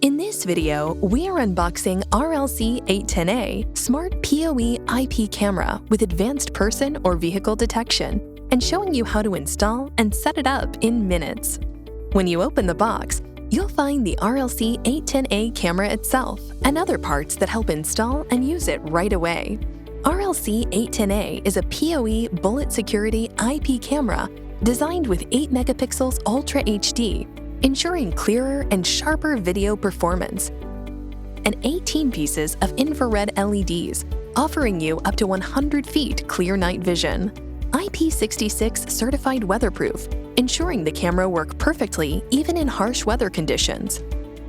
In this video, we are unboxing RLC810A Smart PoE IP Camera with advanced person or vehicle detection and showing you how to install and set it up in minutes. When you open the box, you'll find the RLC810A camera itself and other parts that help install and use it right away. RLC810A is a PoE bullet security IP camera designed with 8 megapixels Ultra HD, ensuring clearer and sharper video performance, and 18 pieces of infrared LEDs, offering you up to 100 feet clear night vision. IP66 certified weatherproof, ensuring the camera work perfectly even in harsh weather conditions.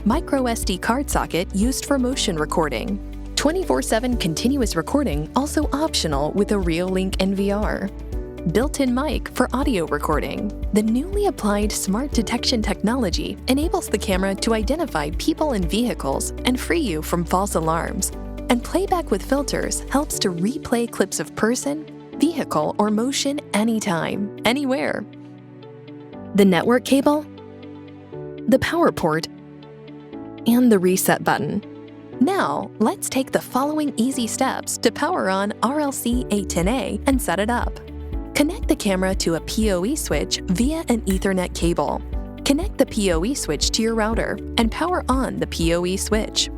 Micro SD card socket used for motion recording. 24/7 continuous recording also optional with a Reolink NVR. Built-in mic for audio recording. The newly applied smart detection technology enables the camera to identify people and vehicles and free you from false alarms. And playback with filters helps to replay clips of person, vehicle, or motion anytime, anywhere. The network cable, the power port, and the reset button. Now, let's take the following easy steps to power on RLC810A and set it up. Connect the camera to a PoE switch via an Ethernet cable. Connect the PoE switch to your router and power on the PoE switch.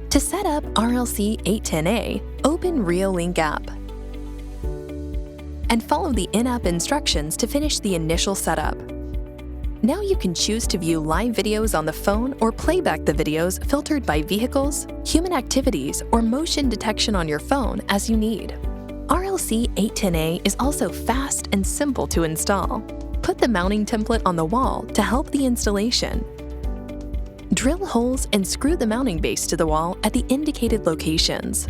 To set up RLC810A, open Reolink app and follow the in-app instructions to finish the initial setup. Now you can choose to view live videos on the phone or playback the videos filtered by vehicles, human activities, or motion detection on your phone as you need. RLC810A is also fast and simple to install. Put the mounting template on the wall to help the installation. Drill holes and screw the mounting base to the wall at the indicated locations.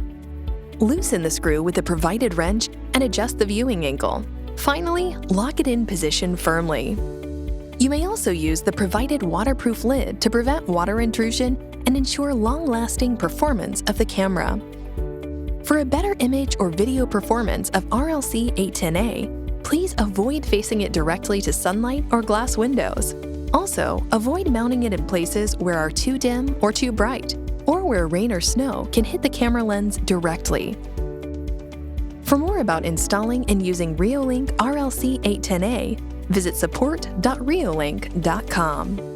Loosen the screw with the provided wrench and adjust the viewing angle. Finally, lock it in position firmly. You may also use the provided waterproof lid to prevent water intrusion and ensure long-lasting performance of the camera. For a better image or video performance of RLC810A, please avoid facing it directly to sunlight or glass windows. Also, avoid mounting it in places where are too dim or too bright, or where rain or snow can hit the camera lens directly. For more about installing and using Reolink RLC810A, visit support.reolink.com.